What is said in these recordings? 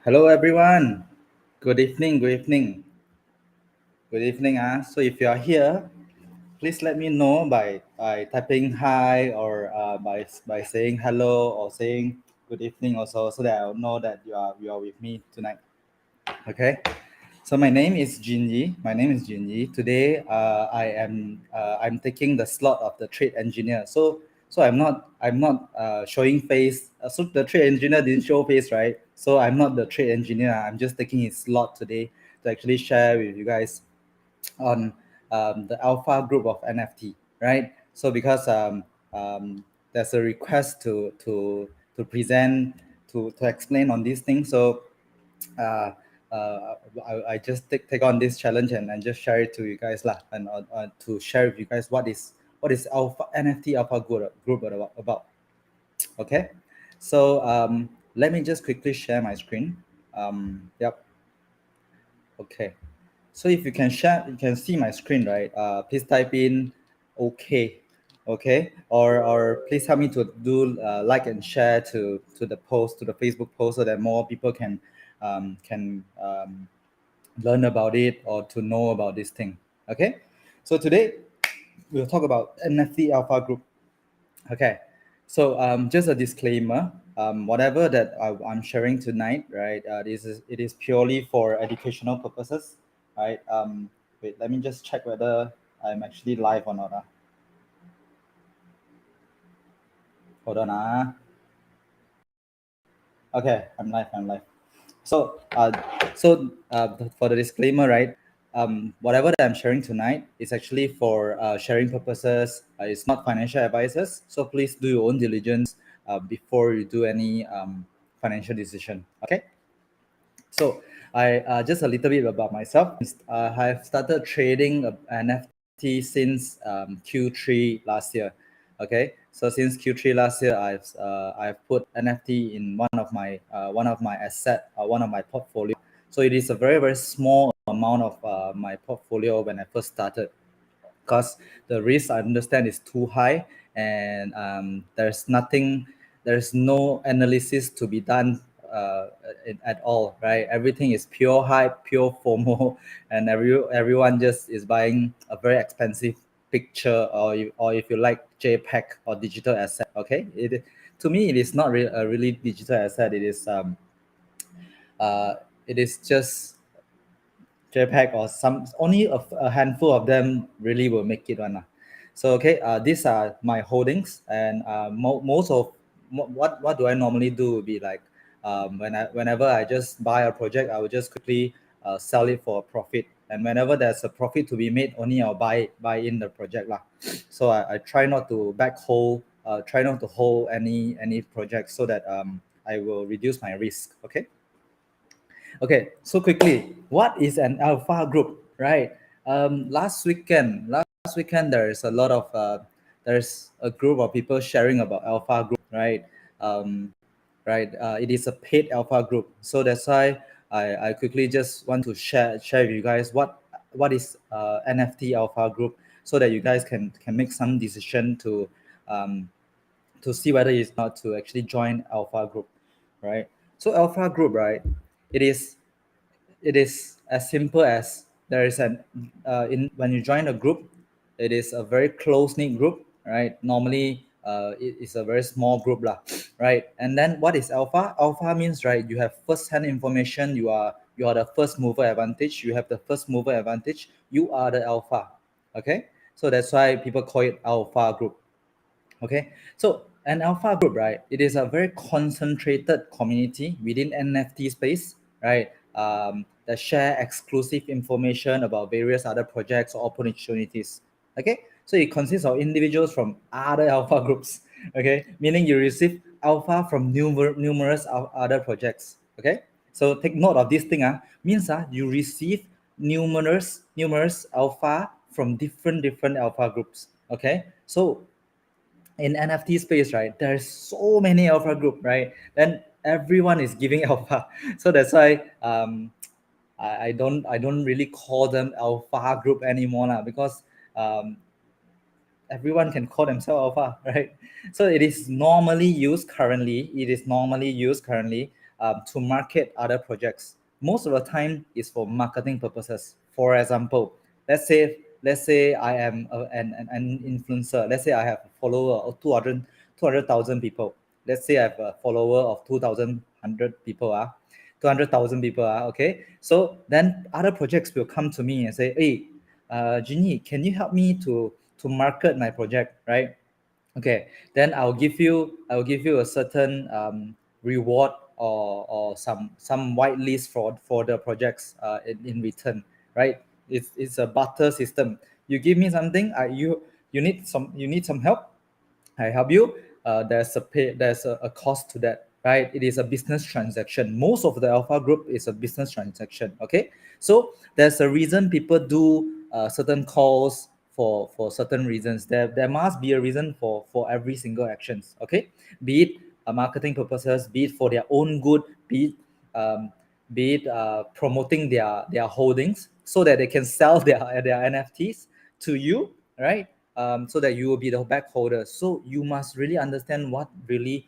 Hello, everyone. Good evening. Good evening. Good evening. So if you are here, please let me know by typing hi or by saying hello or saying good evening also, so that I'll know that you are with me tonight. Okay. So my name is Jinyi. Today, I'm taking the slot of the trade engineer. So I'm not showing face. So the trade engineer didn't show face, right? So I'm not the trade engineer. I'm just taking his slot today to actually share with you guys on the Alpha group of NFT, right? So because there's a request to present to explain on these things, so uh, I just take on this challenge and just share it to you guys lah, and to share with you guys what is Alpha NFT Alpha group about. Okay, so let me just quickly share my screen. Yep. Okay. So if you can share, you can see my screen, right? Please type in okay, or please help me to do like and share to the post, to the Facebook post, so that more people can learn about it or to know about this thing. Okay, so today we'll talk about NFT Alpha Group. Okay, so just a disclaimer. Whatever that I'm sharing tonight, right? It is purely for educational purposes, right? Wait, let me just check whether I'm actually live or not. Hold on. Okay, I'm live. I'm live. So, for the disclaimer, right? Whatever that I'm sharing tonight is actually for sharing purposes. It's not financial advices. So please do your own diligence before you do any financial decision. Okay. So I just a little bit about myself. I've started trading NFT since Q3 last year. Okay, so since Q3 last year, I've put NFT in one of my asset, one of my portfolio. So it is a very small amount of my portfolio when I first started, because the risk I understand is too high, and there's no analysis to be done at all, right? Everything is pure hype, pure FOMO, and everyone just is buying a very expensive picture, or if you like JPEG or digital asset. Okay, to me it is not a really digital asset. Uh, it is just JPEG, or some only a handful of them really will make it one. So okay, these are my holdings, and most of what do I normally do would be like, whenever I just buy a project, I will just quickly sell it for a profit, and whenever there's a profit to be made, only I'll buy in the project lah. So I try not to try not to hold any project, so that I will reduce my risk. Okay. Okay, so quickly, what is an alpha group, right? Last weekend, there's a group of people sharing about alpha group, right? Right, it is a paid alpha group, so that's why I quickly just want to share with you guys what is NFT alpha group, so that you guys can make some decision um, to see whether it's not to actually join alpha group, right? So alpha group, right? It is it is as simple as there is an in when you join a group, it is a very close knit group, right? Normally it is a very small group lah, right? And then what is alpha? Alpha means, right, you have first hand information. You are the first mover advantage. You have the first mover advantage. You are the alpha. Okay, so that's why people call it alpha group. Okay, so an alpha group, right? It is a very concentrated community within NFT space, right? That share exclusive information about various other projects or opportunities. Okay, so it consists of individuals from other alpha groups. Okay, meaning you receive alpha from numerous other projects. Okay, so take note of this thing. Means you receive numerous alpha from different alpha groups. Okay, so in NFT space, right, there's so many alpha group, right? Then everyone is giving alpha, so that's why I don't really call them alpha group anymore lah, because um, everyone can call themselves alpha, right? So it is normally used currently. to market other projects. Most of the time is for marketing purposes. For example, let's say I am an influencer. Let's say I have a follower of 200,000 people. Let's say I have a follower of 2,100 people. 200,000 people. Okay. So then other projects will come to me and say, hey, Ginny, can you help me to market my project, right? Okay, then I'll give you a certain reward or some white list for the projects in return, right? It's a barter system. You give me something, you need some help, I help you. There's a cost to that, right? It is a business transaction. Most of the alpha group is a business transaction. Okay, so there's a reason people do certain calls for certain reasons. There must be a reason for every single actions. Okay, be it marketing purposes, be it for their own good, um, be it promoting their holdings so that they can sell their NFTs to you, right? So that you will be the back holder. So you must really understand what really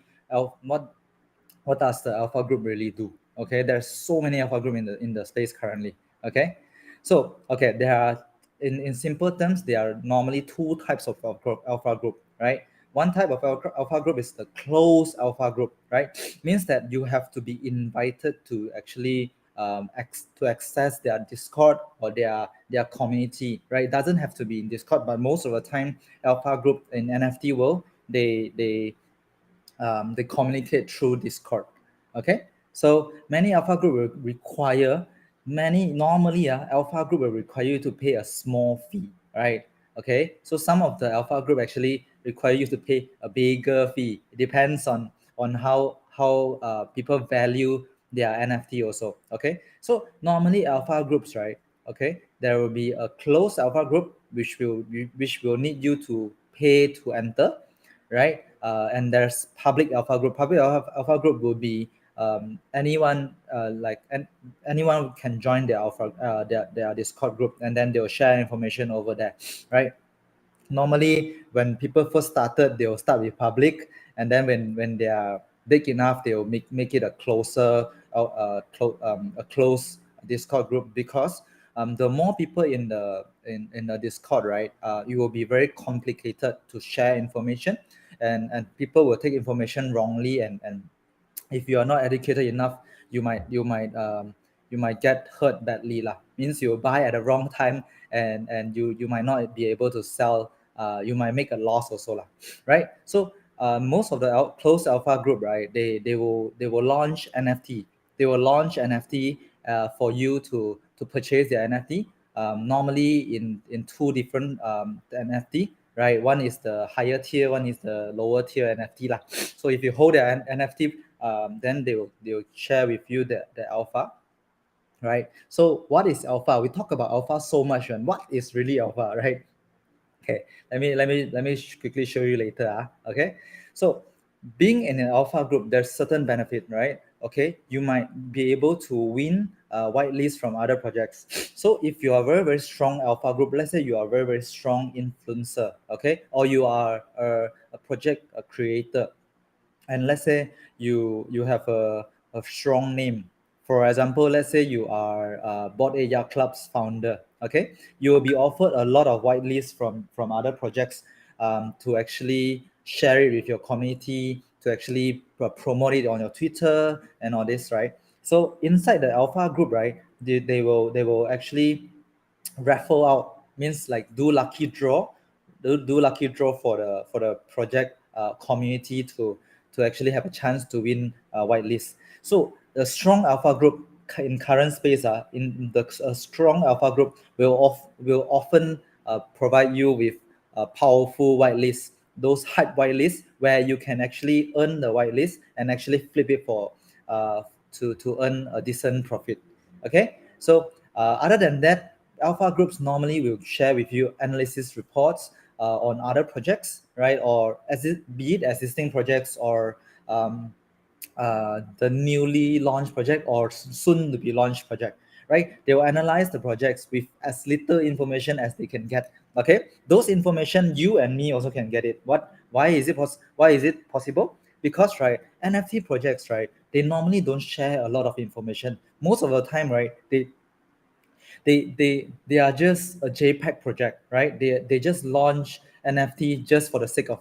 what does the alpha group really do. Okay, there's so many alpha group in the space currently. Okay, so okay, there are in simple terms there are normally two types of alpha group, right? One type of alpha group is the closed alpha group, right? Means that you have to be invited to actually to access their Discord or their community, right? It doesn't have to be in Discord, but most of the time alpha group in NFT world, they communicate through Discord. Okay, so many alpha group will require many normally alpha group will require you to pay a small fee, right? Okay, so some of the alpha group actually require you to pay a bigger fee. It depends on how people value their NFT also. Okay, so normally alpha groups, right? Okay, there will be a closed alpha group which will need you to pay to enter, right? And there's public alpha group. Public alpha group will be anyone anyone can join their alpha their Discord group, and then they'll share information over there, right? Normally when people first started, they'll start with public, and then when they are big enough, they'll make it a a close Discord group, because the more people in the Discord, right, it will be very complicated to share information, and people will take information wrongly, and if you are not educated enough, you might get hurt badly lah. Means you buy at the wrong time, and you might not be able to sell. You might make a loss also lah, right? So most of the closed alpha group, right, they will launch NFT. They will launch NFT for you to purchase their NFT. Normally in two different NFT, right? One is the higher tier, one is the lower tier NFT lah. So if you hold their NFT, then they will share with you the alpha, right? So what is alpha? We talk about alpha so much, and what is really alpha, right? Okay, let me quickly show you later. Okay, so being in an alpha group, there's certain benefit, right? Okay, you might be able to win whitelist from other projects. So if you are very strong alpha group, let's say you are very strong influencer, okay, or you are a project creator, and let's say you have a strong name. For example, let's say you are Board A Yacht Club's founder. Okay, you will be offered a lot of whitelists from other projects, to actually share it with your community, to actually promote it on your Twitter and all this, right? So inside the alpha group, right, they will actually raffle out, means like do lucky draw for the project community to actually have a chance to win whitelist. So the strong alpha group in current space, in the strong alpha group will often provide you with a powerful whitelist, those hype whitelists where you can actually earn the whitelist and actually flip it for to earn a decent profit. Okay, so other than that, alpha groups normally will share with you analysis reports on other projects, right? Or be it existing projects, or the newly launched project, or soon to be launched project, right? They will analyze the projects with as little information as they can get. Okay, those information you and me also can get it. Why is it possible? Because, right, NFT projects, right, they normally don't share a lot of information. Most of the time, right, they are just a JPEG project, right? They just launch NFT just for the sake of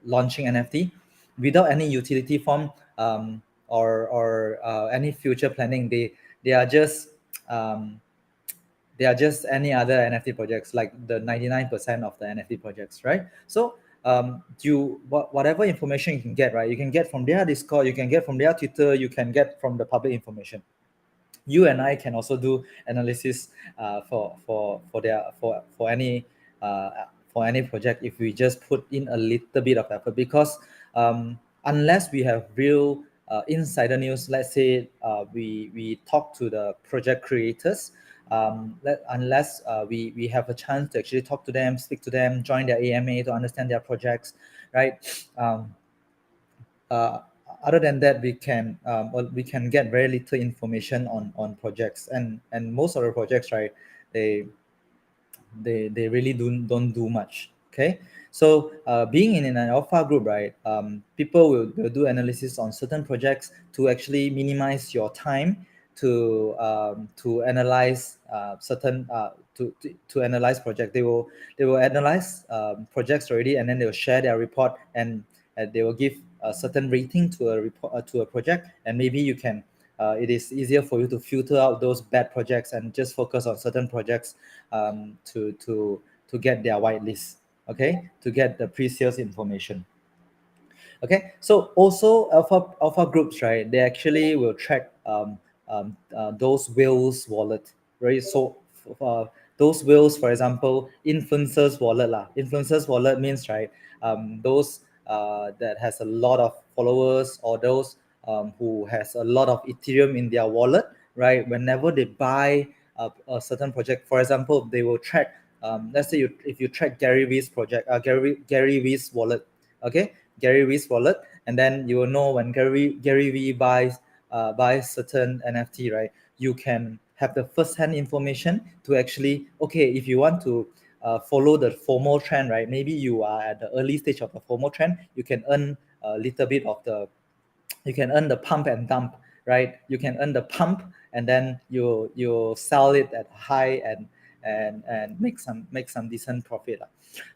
launching NFT without any utility form, or any future planning. They are just um, they are just any other NFT projects, like the 99% of the NFT projects, right? So whatever information you can get, right? You can get from their Discord, you can get from their Twitter, you can get from the public information. You and I can also do analysis uh, for any project if we just put in a little bit of effort, because unless we have real insider news, let's say we talk to the project creators, unless we have a chance to actually talk to them, speak to them, join their AMA to understand their projects, right? Uh, Other than that, we can get very little information on projects, and most of the projects, right, they they really don't do much. Okay, so being in an alpha group, right, people will do analysis on certain projects to actually minimize your time to analyze certain to analyze project. They will analyze projects already, and then they will share their report, and they will give a certain rating to a report, to a project, and maybe you can it is easier for you to filter out those bad projects and just focus on certain projects, to get their whitelist, okay, to get the pre-sales information. Okay, so also alpha groups, right, they actually will track those whales wallet, right? So those whales, for example, influencers wallet lah. Influencers wallet means, right, those that has a lot of followers, or those who has a lot of Ethereum in their wallet, right? Whenever they buy a certain project, for example, they will track, let's say if you track Gary Vee's project, Gary Vee's wallet, okay, Gary Vee's wallet, and then you will know when Gary Vee buys certain NFT, right? You can have the first-hand information to actually, okay, if you want to follow the FOMO trend, right? Maybe you are at the early stage of the FOMO trend, you can earn a little bit of the you can earn the pump and dump, right? You can earn the pump, and then you sell it at high, and make some decent profit.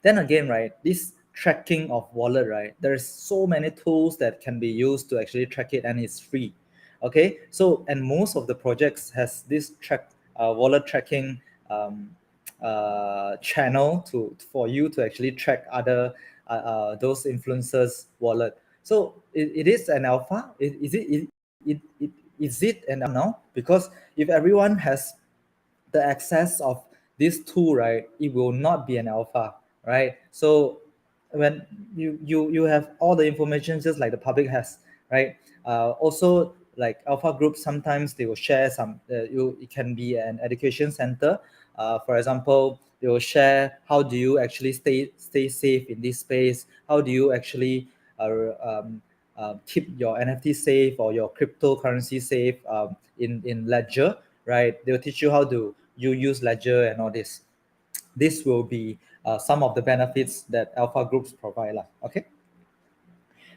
Then again, right, this tracking of wallet, right, there's so many tools that can be used to actually track it, and it's free. Okay, so and most of the projects has this wallet tracking channel for you to actually track other those influencers wallet. So it is an alpha. Is it an alpha now? Because if everyone has the access of this tool, right, it will not be an alpha, right? So when you have all the information just like the public has, right? Also, like alpha groups, sometimes they will share some. It can be an education center. For example, they will share how do you actually stay safe in this space. How do you actually keep your NFT safe or your cryptocurrency safe in Ledger, right? They'll teach you how to you use Ledger and all this. This will be some of the benefits that alpha groups provide lah. Okay,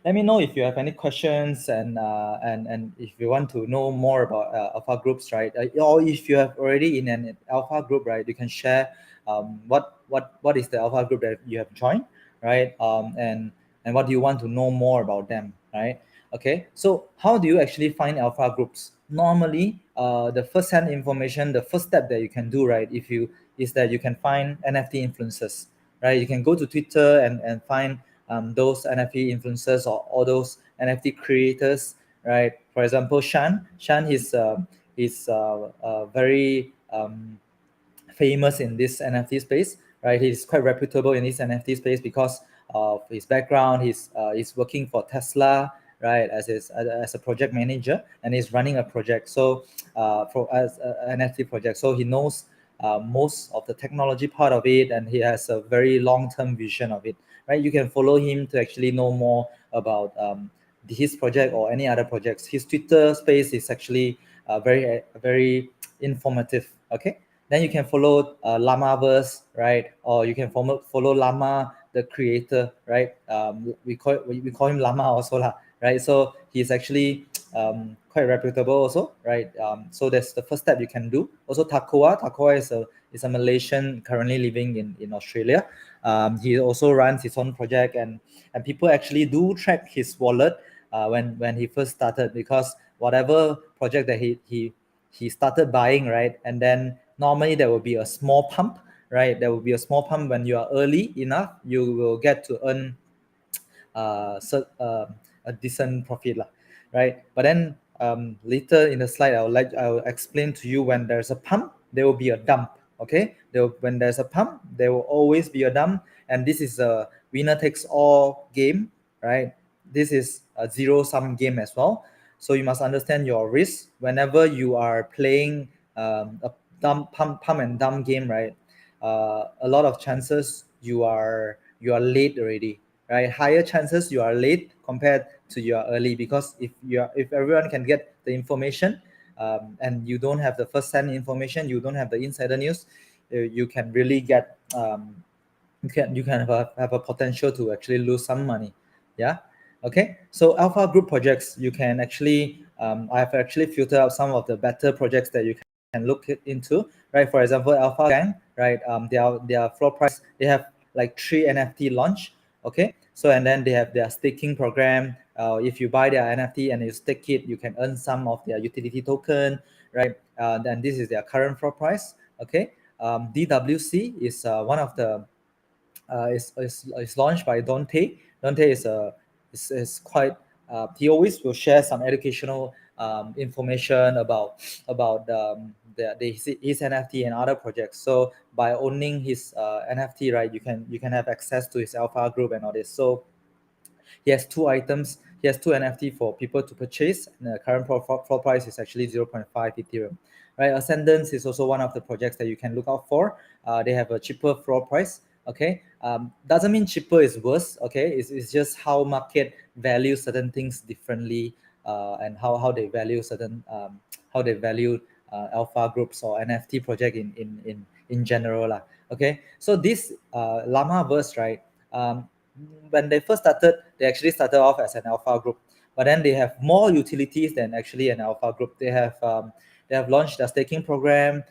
let me know if you have any questions, and if you want to know more about alpha groups, right? Or if you have already in an alpha group, right, you can share what is the alpha group that you have joined, right? And what do you want to know more about them, right? Okay, so how do you actually find alpha groups? Normally, the first hand information, the first step that you can do, right, if you is that you can find NFT influencers, right? You can go to Twitter and find those NFT influencers, or those NFT creators, right? For example, Shan is very famous in this NFT space, right? He's quite reputable in this NFT space because of his background. He's working for Tesla, right, as a project manager, and he's running a project. So as an NFT project, so he knows most of the technology part of it, and he has a very long-term vision of it, right? You can follow him to actually know more about his project or any other projects. His Twitter space is actually very informative. Okay, then you can follow Llamaverse, right? Or you can follow Llama, the creator, right? We call him Llama also lah, right? So he's actually quite reputable also, right? So that's the first step you can do. Also, Takoa is a Malaysian currently living in Australia. He also runs his own project, and people actually do track his wallet when he first started, because whatever project that he started buying, right, and then normally there will be a small pump, right? There will be a small pump when you are early enough, you will get to earn a decent profit lah, right? But then later in the slide, I will explain to you, when there's a pump, there will be a dump. Okay, when there's a pump, there will always be a dump, and this is a winner takes all game, right? This is a zero sum game as well. So you must understand your risk whenever you are playing a pump and dump game, right? A lot of chances you are late already, right? Higher chances you are late compared to you are early, because if everyone can get the information, and you don't have the first hand information, you don't have the insider news, you can really get you can have a potential to actually lose some money. Yeah. Okay, so alpha group projects, you can actually I've actually filtered out some of the better projects that you can look into, right? For example, alpha gang, right? Their floor price, they have like 3 NFT launch. Okay, so and then they have their staking program. If you buy their NFT and you stake it, you can earn some of their utility token, right? Then this is their current floor price. Okay, DWC is one of the is launched by Dante. Dante is quite he always will share some educational information about his NFT and other projects. So by owning his NFT, right, you can have access to his alpha group and all this. So he has 2 items. He has 2 NFT for people to purchase, and the current floor price is actually 0.5 Ethereum. Right, Ascendance is also one of the projects that you can look out for. They have a cheaper floor price. Okay, doesn't mean cheaper is worse. Okay, it's just how market values certain things differently, and how they value certain how they value alpha groups or NFT project in general lah. Okay, so this Llamaverse, right? When they first started, they actually started off as an alpha group, but then they have more utilities than actually an alpha group. They have launched their staking program.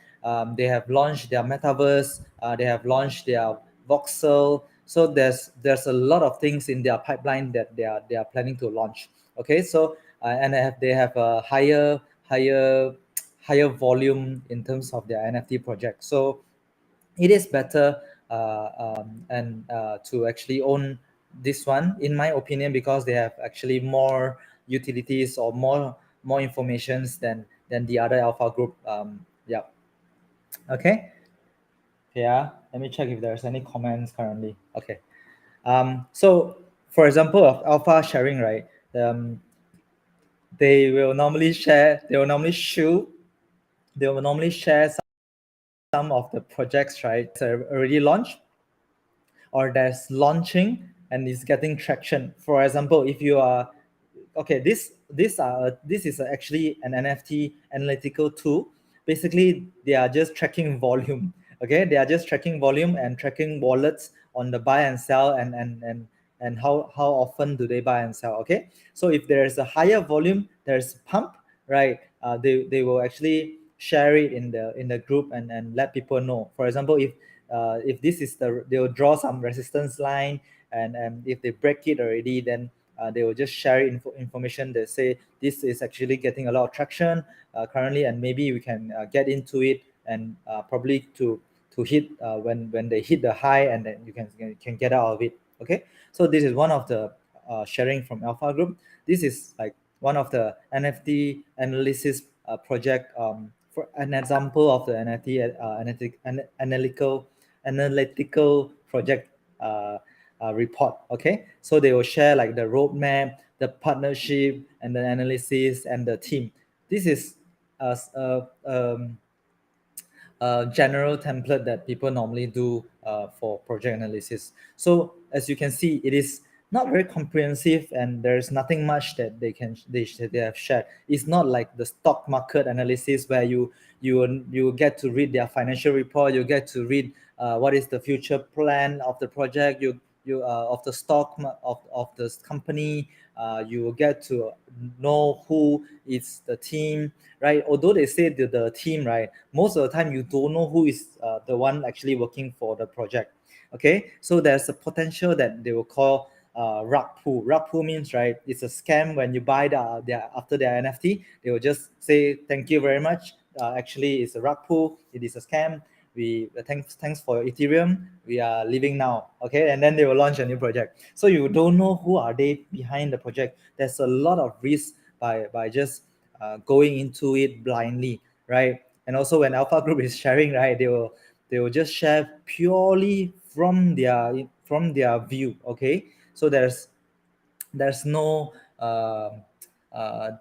They have launched their metaverse. They have launched their voxel. So there's a lot of things in their pipeline that they are planning to launch. Okay, so and they have a higher volume in terms of their NFT project. So it is better and to actually own this one, in my opinion, because they have actually more utilities or more informations than the other alpha group. Yeah. Okay. Yeah. Let me check if there's any comments currently. Okay. So for example of alpha sharing, right? They will normally share. They will normally share some of the projects, right, that are already launched or that's launching and is getting traction. For example, if you are okay, this is actually an NFT analytical tool. Basically, they are just tracking volume. Okay, they are just tracking volume and tracking wallets on the buy and sell, and how often do they buy and sell. Okay, so if there is a higher volume, there's pump, right? They will actually share it in the group and let people know. For example, if this is they will draw some resistance line, and if they break it already, then they will just share information that say this is actually getting a lot of traction currently, and maybe we can get into it, and probably to hit when they hit the high, and then you can get out of it. Okay, so this is one of the sharing from alpha group. This is like one of the NFT analysis project, for an example of the NFT analytical project report. Okay, so they will share like the roadmap, the partnership, and the analysis and the team. This is a general template that people normally do for project analysis. So as you can see, it is not very comprehensive, and there's nothing much that they have shared. It's not like the stock market analysis where you get to read their financial report, you get to read what is the future plan of the project, of the of this company. You will get to know who is the team, right? Although they say the team, right, most of the time you don't know who is the one actually working for the project. Okay, so there's a potential that they will call rug pull. Rug pull means, right, it's a scam. When you buy their after their NFT, they will just say thank you very much. Actually, it's a rug pull. It is a scam. We thanks for your Ethereum. We are leaving now. Okay, and then they will launch a new project. So you don't know who are they behind the project. There's a lot of risk by just going into it blindly, right? And also when Alpha Group is sharing, right, they will just share purely from their view. Okay, so there's no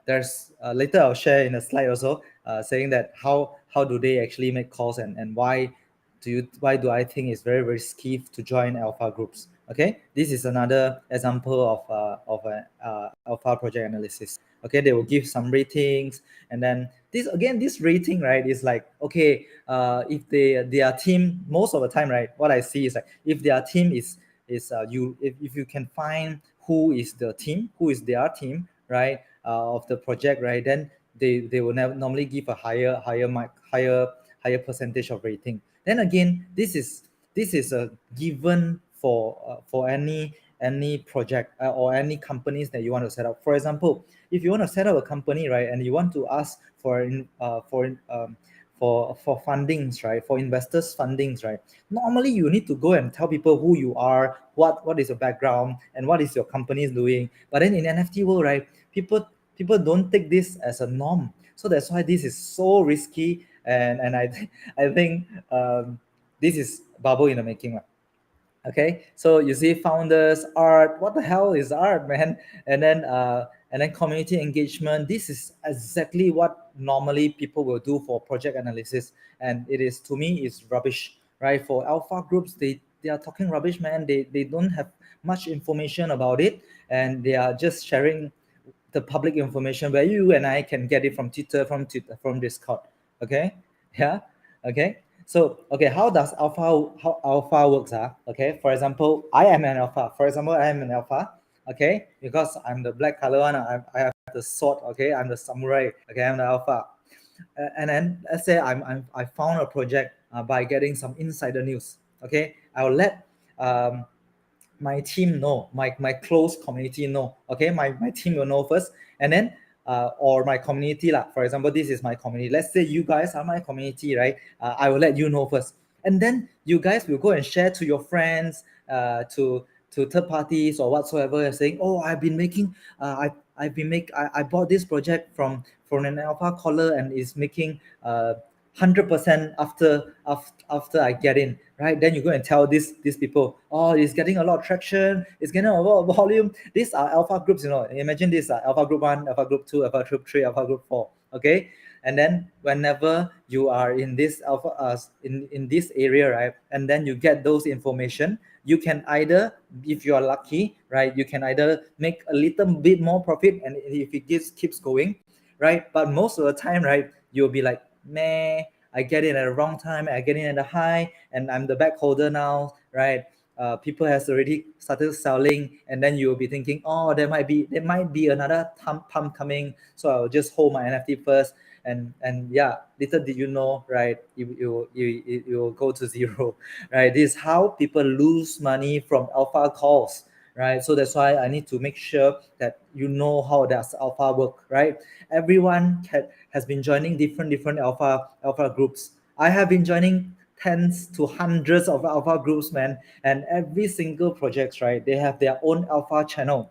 there's later I'll share in a slide also, saying that how do they actually make calls, and why do I think it's very risky to join alpha groups. Okay, this is another example of an alpha project analysis. Okay, they will give some ratings, and then this rating, right, is like, okay, if their team, most of the time, right, what I see is like, if their team is you if you can find who is their team, right, of the project, right, then they will normally give a higher percentage of rating. Then again, this is a given for any project, or any companies that you want to set up. For example, if you want to set up a company, right, and you want to ask for fundings, right, for investors fundings, right, normally you need to go and tell people who you are, what is your background, and what is your company is doing. But then in NFT world, right, people don't take this as a norm. So that's why this is so risky, and I think this is bubble in the making, lah. Okay, so you see founders, art, what the hell is art, man? And then community engagement. This is exactly what normally people will do for project analysis, and it is, to me, is rubbish, right? For alpha groups, they are talking rubbish, man. They don't have much information about it, and they are just sharing the public information where you and I can get it from Twitter, from Discord. Okay, yeah, okay. So okay, how alpha works? Okay, for example, I am an alpha. For example, I am an alpha. Okay, because I'm the black color one. I have the sword. Okay, I'm the samurai. Okay, I'm the alpha. And then let's say I found a project by getting some insider news. Okay, I'll let my team know, my close community know. Okay, my team will know first, and then or my community lah. For example, this is my community. Let's say you guys are my community, right? I will let you know first, and then you guys will go and share to your friends, to third parties or whatsoever, saying, oh, I bought this project from an alpha caller, and is making 100% after I get in, right? Then you go and tell these people, oh, it's getting a lot of traction, it's getting a lot of volume. These are alpha groups, imagine this: alpha group 1, alpha group 2, alpha group 3, alpha group 4. Okay, and then whenever you are in this alpha in this area, right, and then you get those information, you can either, if you are lucky, right, you can either make a little bit more profit, and if it keeps going, right? But most of the time, right, you'll be like, meh, I get in at the wrong time, I get in at the high, and I'm the back holder now, right? People has already started selling, and then you'll be thinking, oh, there might be another pump coming, so I'll just hold my NFT first, and yeah, little did you know, right, you will go to zero, right? This is how people lose money from alpha calls, right? So that's why I need to make sure that you know how does alpha work, right? Everyone has been joining different alpha groups. I have been joining tens to hundreds of alpha groups, man, and every single projects, right, they have their own alpha channel.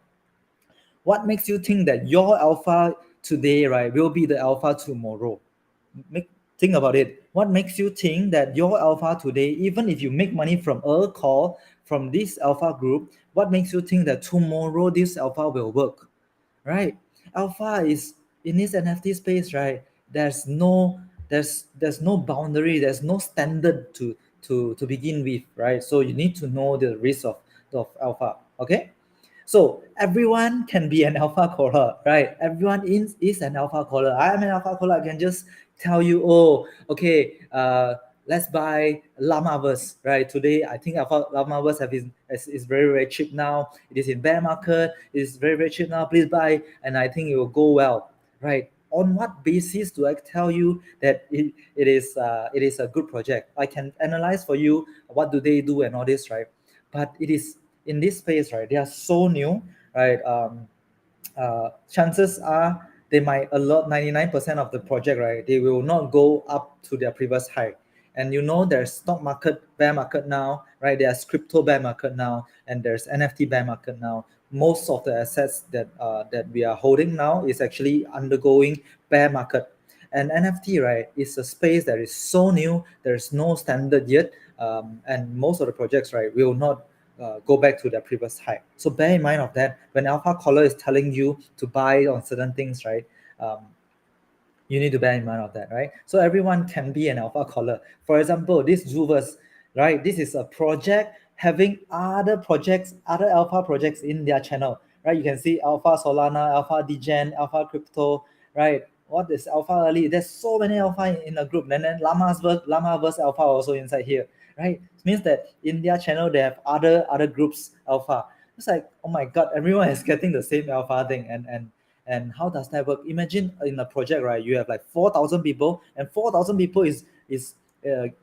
What makes you think that your alpha today, right, will be the alpha tomorrow? Think about it. What makes you think that your alpha today, even if you make money from a call from this alpha group, what makes you think that tomorrow this alpha will work, right? Alpha is in this NFT space, right? There's no boundary, there's no standard to begin with, right? So you need to know the risk of alpha. Okay, so everyone can be an alpha caller, right? Everyone is an alpha caller. I am an alpha caller. I can just tell you, oh, okay, let's buy Llamaverse, right? Today, I think Llamaverse is very, very cheap now. It is in bear market. It is very, very cheap now. Please buy, and I think it will go well, right? On what basis do I tell you that it is a good project? I can analyze for you what do they do and all this, right? But it is in this space, right? They are so new, right? Chances are they might a lot 99% of the project, right, they will not go up to their previous high. And there's stock market bear market now, right? There's crypto bear market now, and there's NFT bear market now. Most of the assets that we are holding now is actually undergoing bear market. And NFT, right, is a space that is so new. There's no standard yet, and most of the projects, right, will not go back to their previous high. So bear in mind of that when alpha caller is telling you to buy on certain things, right? Um, you need to bear in mind of that, right? So everyone can be an alpha caller. For example, this Zoovers, right? This is a project having other projects, other alpha projects in their channel, right? You can see Alpha Solana, Alpha Degen, Alpha Crypto, right? What is Alpha Early? There's so many alpha in a group. And then Llamaverse Alpha also inside here, right? It means that in their channel they have other groups alpha. It's like, oh my god, everyone is getting the same alpha thing. And how does that work? Imagine in a project, right? You have like 4,000 people, and 4,000 people is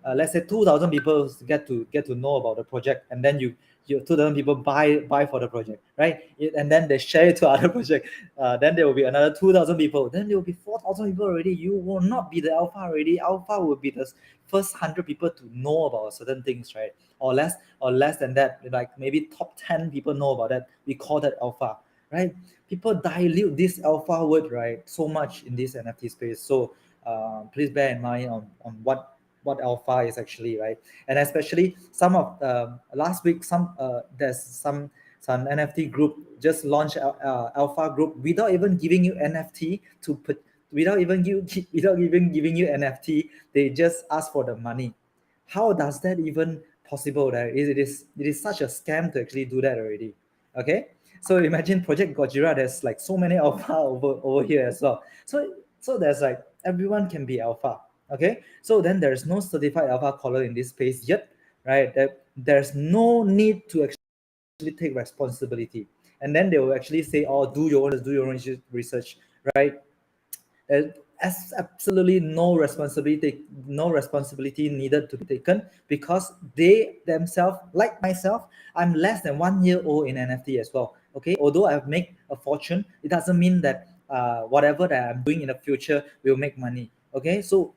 let's say 2,000 people get to know about the project, and then you 2,000 people buy for the project, right? And then they share it to other project. Then there will be another 2,000 people. Then there will be 4,000 people already. You will not be the alpha already. Alpha will be the first 100 people to know about certain things, right? Or less than that. Like maybe top 10 people know about that. We call that alpha, right? People dilute this alpha word, right, so much in this NFT space. So please bear in mind on what alpha is actually, right? And especially some of last week, there's some NFT group just launched alpha group without even giving you NFT to put, without even giving you NFT. They just ask for the money. How does that even possible? Right? It is such a scam to actually do that already. Okay, so imagine Project Gojira. There's like so many alpha over here as well. So there's like everyone can be alpha. Okay, so then there's no certified alpha caller in this space yet, right? There's no need to actually take responsibility. And then they will actually say, oh, do your own research, right? There's absolutely no responsibility needed to be taken, because they themselves, like myself, I'm less than 1 year old in NFT as well. Okay, although I've made a fortune, it doesn't mean that whatever that I'm doing in the future will make money. Okay, so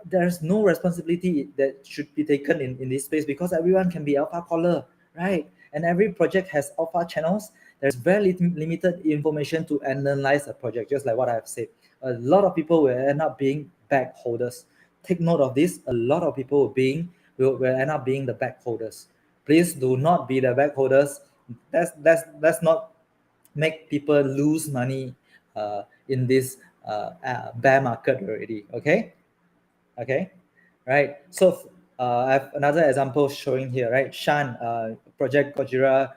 there's no responsibility that should be taken in this space, because everyone can be alpha caller, right? And every project has alpha channels. There's very limited information to analyze a project, just like what I've said. A lot of people will end up being back holders. Take note of this. A lot of people will end up being the back holders. Please do not be the back holders. Let's not make people lose money in this bear market already. Okay, right? So I have another example showing here, right? Shan, Project Gojira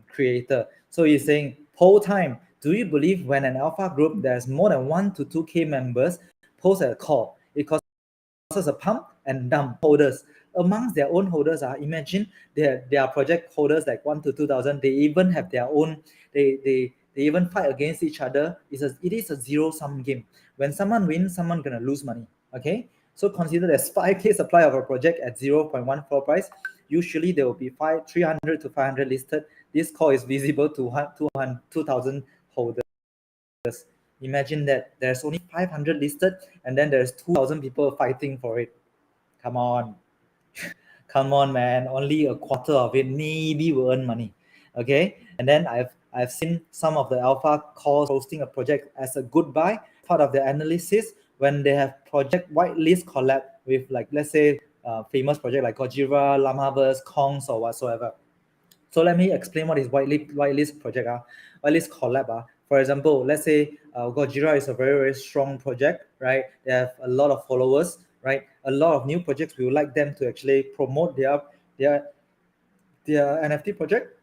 creator. So he's saying, poll time. Do you believe when an alpha group there's more than 1 to 2K members post a call, it causes a pump and dump holders amongst their own holders? Imagine their project holders like 1 to 2,000. They even have their own. They even fight against each other. It is a zero-sum game. When someone wins, someone gonna lose money. Okay, so consider there's 5K supply of a project at 0.14 price. Usually there will be 300 to 500 listed. This call is visible to 2,000 holders. Imagine that there's only 500 listed, and then there's 2,000 people fighting for it. Come on. Come on, man. Only a quarter of it maybe will earn money. Okay. And then I've seen some of the alpha calls posting a project as a goodbye. Part of the analysis when they have project whitelist collab with, like, let's say famous project like Gojira, Llamaverse, Kongs, or whatsoever. So let me explain what is whitelist project. Whitelist collab. For example, let's say Gojira is a very, very strong project, right? They have a lot of followers, right? A lot of new projects. We would like them to actually promote their NFT project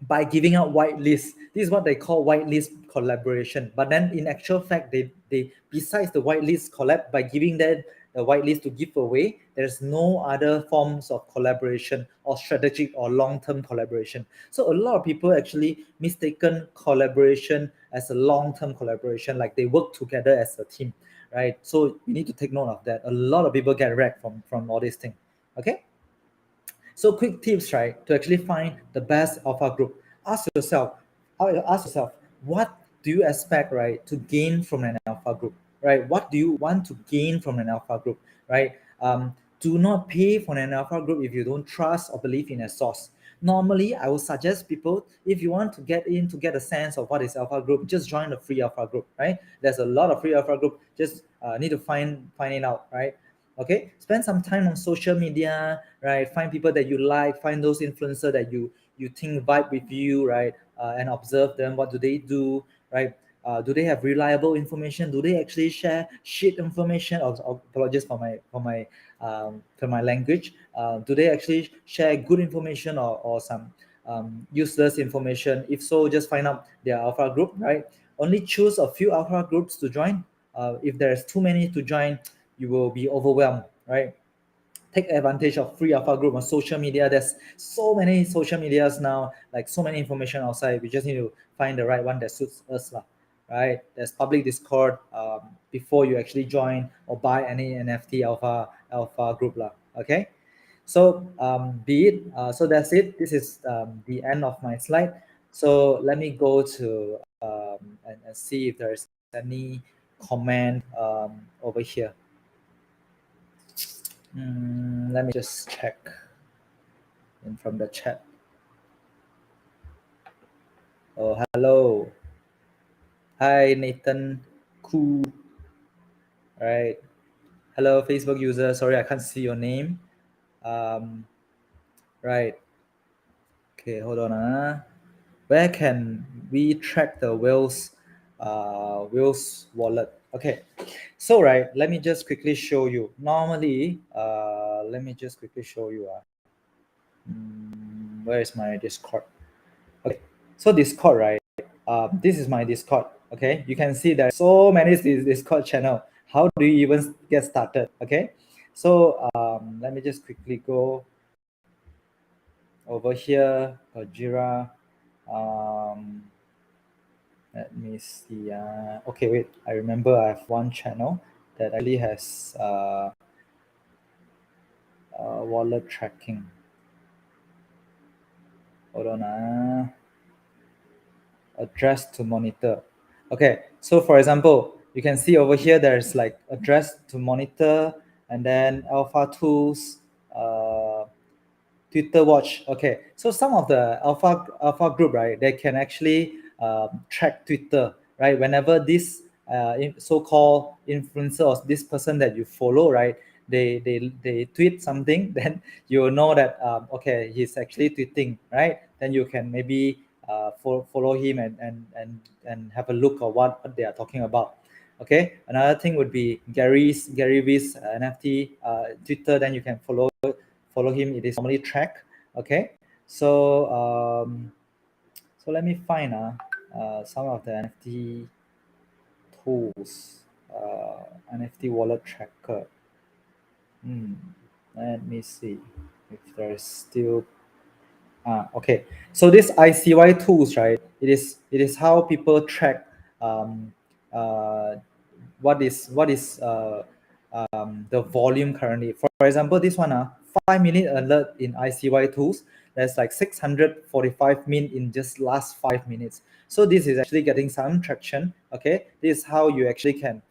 by giving out whitelist. This is what they call whitelist collaboration. But then in actual fact, they besides the whitelist collab, by giving the whitelist to give away. There's no other forms of collaboration or strategic or long-term collaboration. So a lot of people actually mistaken collaboration as a long-term collaboration, like they work together as a team, right? So you need to take note of that. A lot of people get wrecked from all these things. Okay. So quick tips, right, to actually find the best alpha group. Ask yourself, what do you expect, right, to gain from an alpha group, right? What do you want to gain from an alpha group, right? Do not pay for an alpha group if you don't trust or believe in a source. Normally, I would suggest people, if you want to get in to get a sense of what is alpha group, just join the free alpha group, right? There's a lot of free alpha group. Just need to find it out, right? Okay, spend some time on social media, right? Find people that you like, find those influencers that you think vibe with you, right? And observe them. What do they do, right? Do they have reliable information? Do they actually share shit information? Or apologies for my language. Do they actually share good information or some useless information? If so, just find out their alpha group, right? Only choose a few alpha groups to join. If there's too many to join, you will be overwhelmed, right? Take advantage of free alpha group on social media. There's so many social medias now, like so many information outside. We just need to find the right one that suits us, right? There's public Discord before you actually join or buy any NFT alpha group, okay? So be it. So that's it. This is the end of my slide. So let me go to and see if there's any comment over here. Let me just check in from the chat. Oh, hello. Hi, Nathan. Cool. All right. Hello, Facebook user. Sorry, I can't see your name. Right. Okay, hold on. Where can we track the Wales wallet? Okay. So, right, let me just quickly show you. Normally, let me just quickly show you. Where is my Discord? Okay, so Discord, right? This is my Discord. Okay, you can see there's so many Discord channel. How do you even get started? Okay, so let me just quickly go over here. Jira. Let me see. Okay, wait. I remember I have one channel that actually has wallet tracking. Hold on. Address to monitor. Okay, so for example, you can see over here there's like address to monitor, and then alpha tools, Twitter watch. Okay, so some of the alpha group, right, they can actually track Twitter, right? Whenever this so-called influencer or this person that you follow, right, they tweet something, then you will know that okay, he's actually tweeting, right? Then you can maybe follow him and have a look at what they are talking about. Okay, another thing would be Gary V's NFT Twitter. Then you can follow him. It is normally tracked. Okay, so so let me find some of the NFT tools, NFT wallet tracker. Let me see if there's still okay. So this ICY tools, right? It is how people track uh, what is the volume currently. For example, this one 5-minute alert in ICY tools. There's like 645 min in just last 5 minutes. So this is actually getting some traction. Okay, this is how you actually can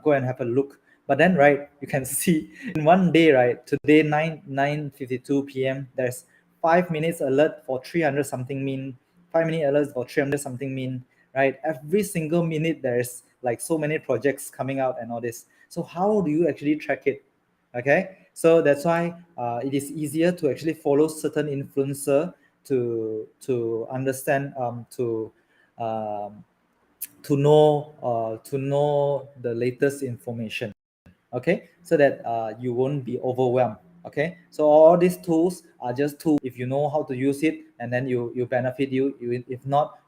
go and have a look. But then, right, you can see in one day, right, today 9:52 p.m. there's 5 minutes alert for 300 something min, 5-minute alerts for 300 something min, right? Every single minute there's like so many projects coming out and all this. So how do you actually track it? Okay, so that's why it is easier to actually follow certain influencer to understand um, to know the latest information. Okay, so that you won't be overwhelmed. Okay, so all these tools are just tools. If you know how to use it, and then you benefit you. If not,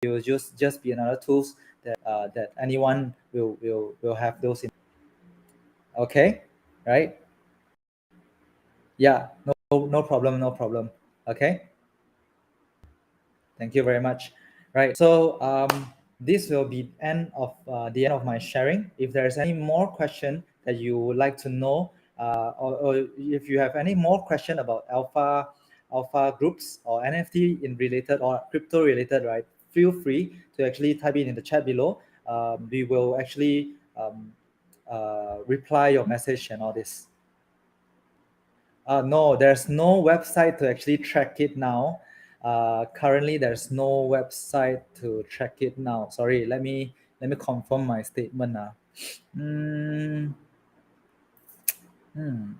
it will just be another tools that that anyone will have those in. Okay, right? Yeah, no problem, no problem. Okay, thank you very much. Right, so this will be the end of my sharing. If there's any more question that you would like to know, or if you have any more question about alpha groups or NFT in related or crypto related, right? Feel free to actually type in the chat below. We will actually reply your message and all this. No, there's no website to actually track it now. Currently, there's no website to track it now. Sorry, let me confirm my statement now. Mm, hmm.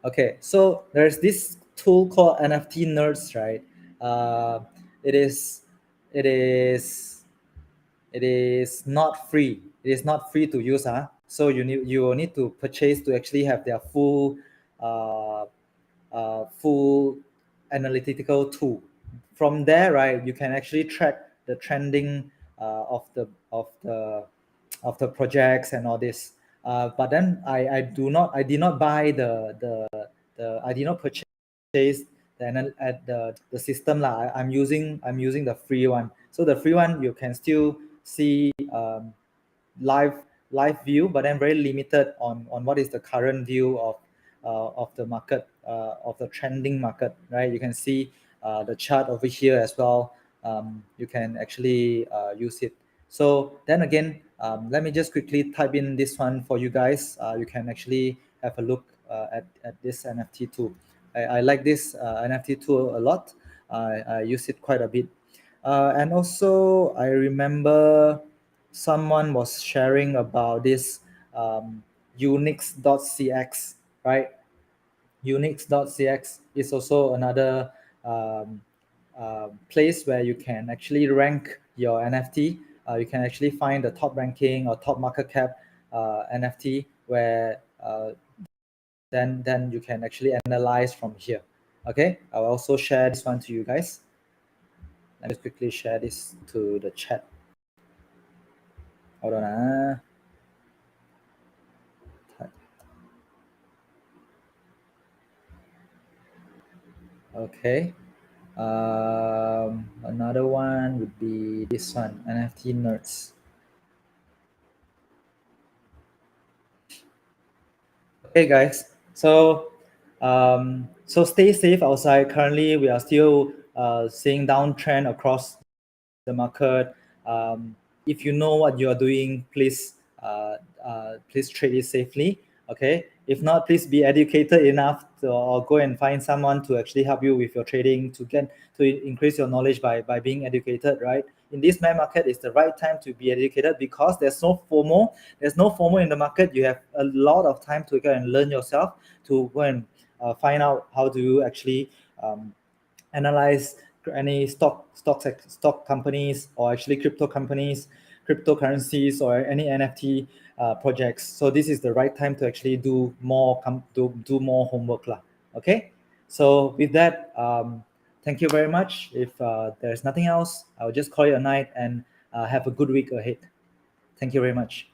Okay, so there's this tool called NFT Nerds, right? Uh, it is it is it is not free. It is not free to use. So you will need to purchase to actually have their uh, full analytical tool. From there, right, you can actually track the trending of the projects and all this. But then I did not buy I did not purchase the system lah. I'm using the free one. So the free one you can still see live live view, but then very limited on what is the current view of the market, of the trending market, right? You can see the chart over here as well. You can actually use it. So then again, let me just quickly type in this one for you guys. You can actually have a look at this NFT tool. I like this NFT tool a lot. I use it quite a bit. And also, I remember someone was sharing about this Unix.cx, right? Unix.cx is also another place where you can actually rank your NFT. You can actually find the top ranking or top market cap NFT where then you can actually analyze from here. Okay, I'll also share this one to you guys. Let me quickly share this to the chat. Hold on. Okay. Another one would be this one, NFT Nerds. Okay, guys. So stay safe outside. Currently, we are still seeing downtrend across the market. If you know what you are doing, please trade it safely. Okay. If not, please be educated enough or go and find someone to actually help you with your trading to increase your knowledge by being educated. Right. In this bear market, it's the right time to be educated because there's no FOMO. There's no FOMO in the market. You have a lot of time to go and learn yourself to go and find out how do you actually analyze any stock companies or actually crypto companies, cryptocurrencies, or any NFT projects. So this is the right time to actually do do more homework lah. Okay. So with that, thank you very much. If there's nothing else, I'll just call it a night and have a good week ahead. Thank you very much.